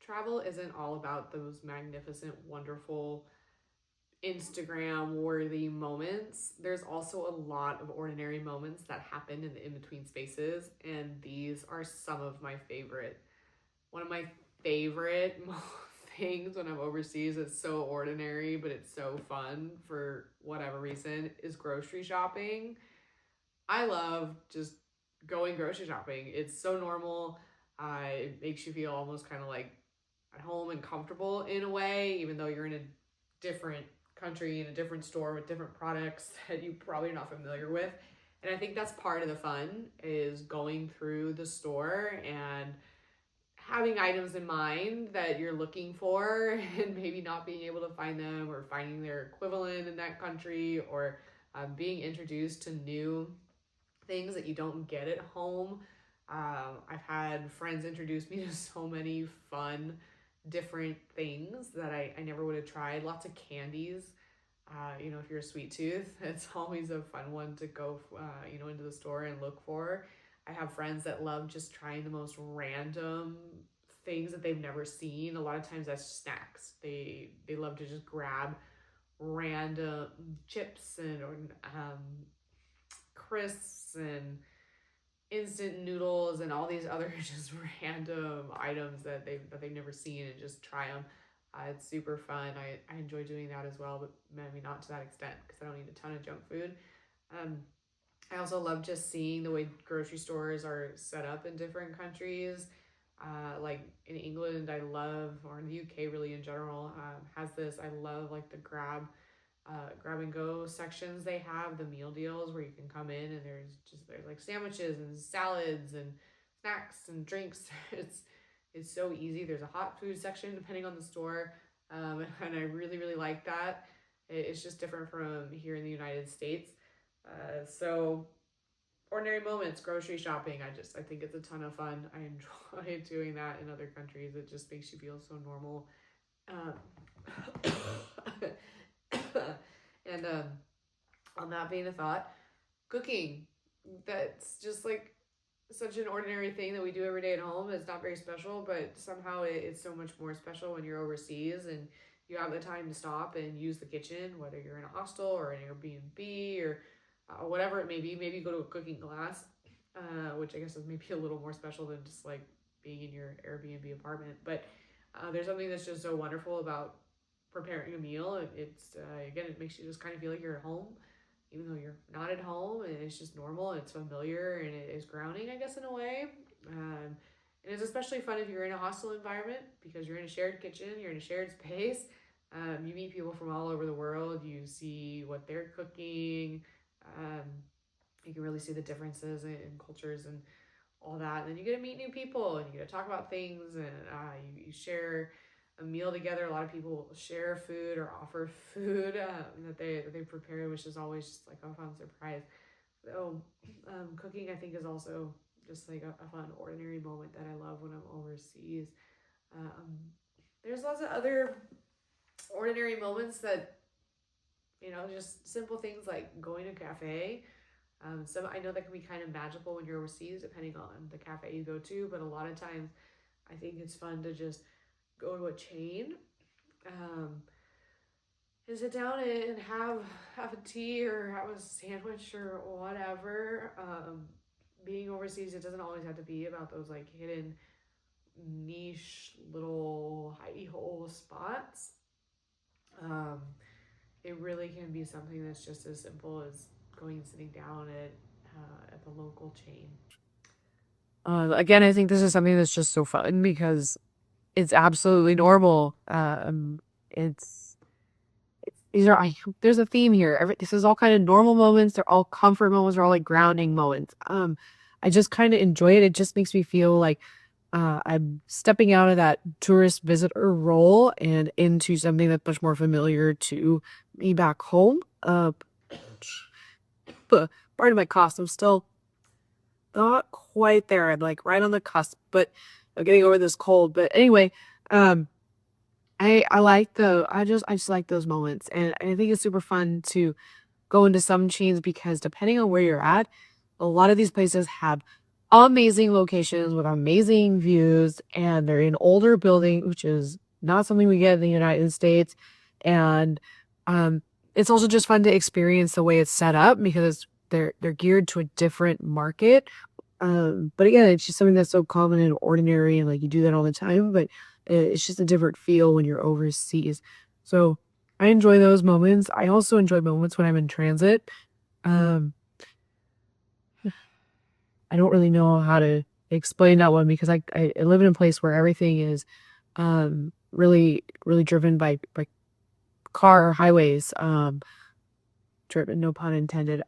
travel isn't all about those magnificent, wonderful, Instagram worthy moments. There's also a lot of ordinary moments that happen in the in between spaces, and these are some of my favorite. One of my favorite things when I'm overseas, it's so ordinary, but it's so fun for whatever reason, is grocery shopping. I love just going grocery shopping. It's so normal. It makes you feel almost kind of like at home and comfortable in a way, even though you're in a different country, in a different store with different products that you probably are not familiar with. And I think that's part of the fun is going through the store and having items in mind that you're looking for and maybe not being able to find them or finding their equivalent in that country or being introduced to new things that you don't get at home. I've had friends introduce me to so many fun, different things that I never would have tried. Lots of candies. If you're a sweet tooth, it's always a fun one to go, into the store and look for. I have friends that love just trying the most random things that they've never seen. A lot of times that's snacks. They love to just grab random chips and or crisps and instant noodles and all these other just random items that they've never seen and just try them. It's super fun. I enjoy doing that as well, but maybe not to that extent because I don't eat a ton of junk food. Um, I also love just seeing the way grocery stores are set up in different countries. Like in England, I love, or in the UK, really in general, has this. I love like the grab and go sections they have, the meal deals where you can come in and there's like sandwiches and salads and snacks and drinks. It's so easy. There's a hot food section depending on the store, and I really really like that. It's just different from here in the United States. So ordinary moments, grocery shopping. I think it's a ton of fun. I enjoy doing that in other countries. It just makes you feel so normal. Um, and on that being a thought, cooking. That's just like such an ordinary thing that we do every day at home. It's not very special, but somehow it's so much more special when you're overseas and you have the time to stop and use the kitchen, whether you're in a hostel or an Airbnb or whatever it may be. Maybe go to a cooking class, which I guess is maybe a little more special than just like being in your Airbnb apartment. But there's something that's just so wonderful about preparing a meal. It's again, it makes you just kind of feel like you're at home, even though you're not at home. And it's just normal. And it's familiar, and it is grounding, I guess, in a way. And it's especially fun if you're in a hostel environment because you're in a shared kitchen, you're in a shared space. You meet people from all over the world. You see what they're cooking. Um, you can really see the differences in cultures and all that. And then you get to meet new people and you get to talk about things and you share a meal together. A lot of people share food or offer food that they prepare, which is always just like a fun surprise. So cooking, I think, is also just like a fun ordinary moment that I love when I'm overseas. Um, there's lots of other ordinary moments that just simple things like going to a cafe. Some I know that can be kind of magical when you're overseas, depending on the cafe you go to. But a lot of times, I think it's fun to just go to a chain, um, and sit down and have a tea or have a sandwich or whatever. Being overseas, it doesn't always have to be about those like hidden niche little hidey hole spots. Um, it really can be something that's just as simple as going and sitting down at the local chain. Again, I think this is something that's just so fun because it's absolutely normal. It's these are there's a theme here. This is all kind of normal moments. They're all comfort moments. They're all like grounding moments. I just kind of enjoy it. It just makes me feel like I'm stepping out of that tourist visitor role and into something that's much more familiar to me back home. But pardon my cough. I'm still not quite there. I'm like right on the cusp, but I'm getting over this cold. But anyway, um, I like I just like those moments, and I think it's super fun to go into some chains because depending on where you're at, a lot of these places have amazing locations with amazing views, and they're in older building, which is not something we get in the United States. And um, it's also just fun to experience the way it's set up because they're geared to a different market. But again, it's just something that's so common and ordinary, and like you do that all the time, but it's just a different feel when you're overseas. So I enjoy those moments. I also enjoy moments when I'm in transit. Um, I don't really know how to explain that one because I live in a place where everything is really driven by car highways. Driven, no pun intended.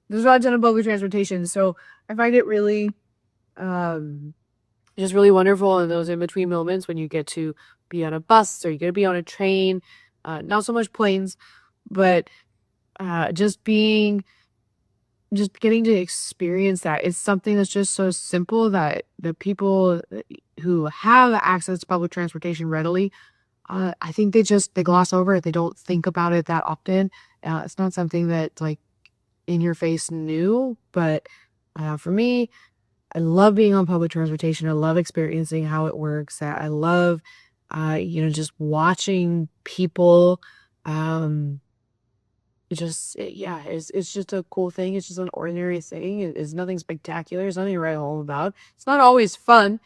There's not a ton of public transportation, so I find it really um just really wonderful in those in between moments when you get to be on a bus or you get to be on a train. Not so much planes, but just getting to experience that. It's something that's just so simple that the people who have access to public transportation readily, I think they gloss over it. They don't think about it that often. It's not something that's like in your face new, but for me, I love being on public transportation. I love experiencing how it works. I love, just watching people. Um, yeah, it's just a cool thing. It's just an ordinary thing. It's nothing spectacular. There's nothing to write home about. It's not always fun.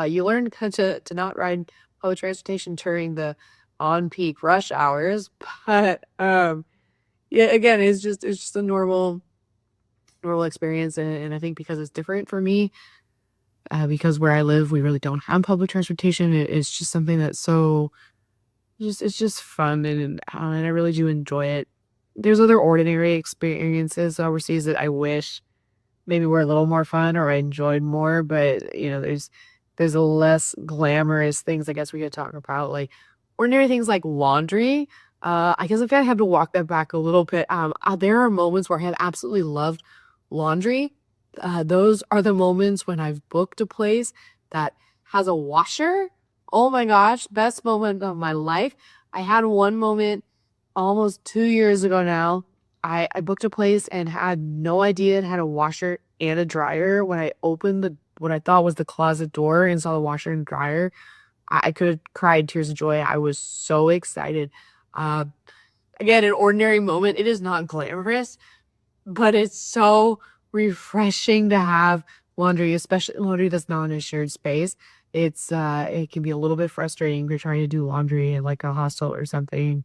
You learn to not ride public transportation during the on peak rush hours, but yeah, again, it's just a normal experience, and I think because it's different for me, because where I live, we really don't have public transportation. It's just something that's so just it's just fun, and I really do enjoy it. There's other ordinary experiences overseas that I wish maybe were a little more fun or I enjoyed more, but, there's a less glamorous things I guess we could talk about, like, ordinary things like laundry. I guess if I had to walk that back a little bit, there are moments where I have absolutely loved laundry. Those are the moments when I've booked a place that has a washer. Oh my gosh, best moment of my life. I had one moment almost 2 years ago now. I booked a place and had no idea it had a washer and a dryer. When I opened what I thought was the closet door and saw the washer and dryer, I could have cried tears of joy. I was so excited. Uh, Again, an ordinary moment. It is not glamorous, but it's so refreshing to have laundry, especially laundry that's not in a shared space. It can be a little bit frustrating if you're trying to do laundry in like a hostel or something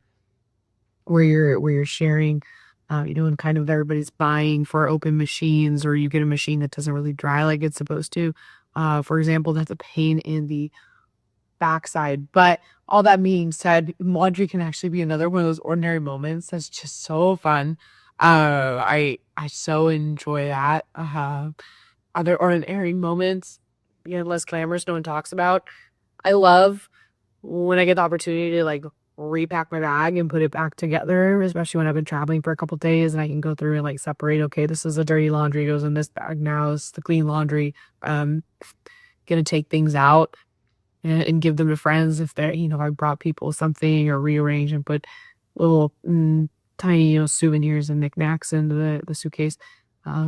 where you're sharing, and kind of everybody's buying for open machines, or you get a machine that doesn't really dry like it's supposed to. For example, that's a pain in the backside. But all that being said, laundry can actually be another one of those ordinary moments that's just so fun. I so enjoy that. Other ordinary moments, less glamorous, no one talks about. I love when I get the opportunity to like repack my bag and put it back together, especially when I've been traveling for a couple days and I can go through and like separate, okay, this is the dirty laundry goes in this bag now, it's the clean laundry. Gonna take things out and give them to friends if they're, if I brought people something or rearrange and put little tiny, souvenirs and knickknacks into the suitcase.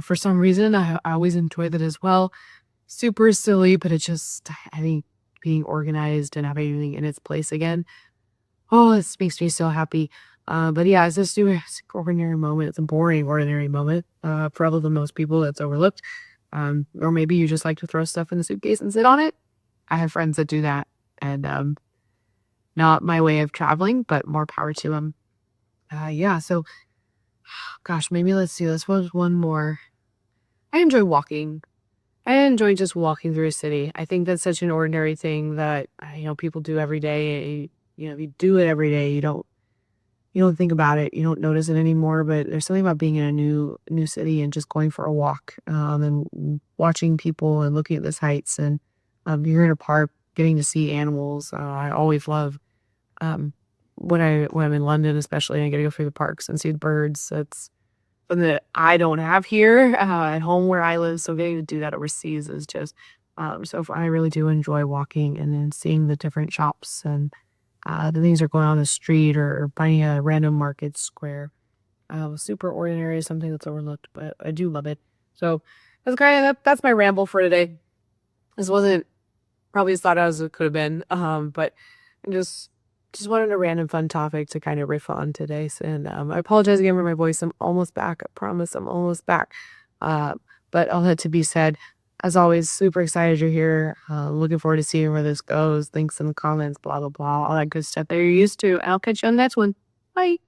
For some reason, I always enjoy that as well. Super silly, but I think being organized and having everything in its place again. Oh, this makes me so happy. But yeah, it's just an ordinary moment. It's a boring, ordinary moment. Probably the most people that's overlooked. Or maybe you just like to throw stuff in the suitcase and sit on it. I have friends that do that, and not my way of traveling, but more power to them. Yeah. So, gosh, maybe let's see. This was one more. I enjoy walking. I enjoy just walking through a city. I think that's such an ordinary thing that people do every day. If you do it every day, you don't think about it, you don't notice it anymore. But there's something about being in a new city and just going for a walk, and watching people and looking at the sights, and you're in a park, getting to see animals. I always love when I'm in London, especially, I get to go through the parks and see the birds. That's something that I don't have here at home where I live. So getting to do that overseas is just so fun. I really do enjoy walking and then seeing the different shops and the things that are going on the street, or finding a random market square. Super ordinary is something that's overlooked, but I do love it. So That's kind of that's my ramble for today. This wasn't probably as thought out as it could have been. But I just wanted a random fun topic to kind of riff on today. And I apologize again for my voice. I'm almost back. I promise I'm almost back. But all that to be said, as always, super excited you're here. Looking forward to seeing where this goes. Links in the comments, blah, blah, blah, all that good stuff that you're used to. I'll catch you on the next one. Bye.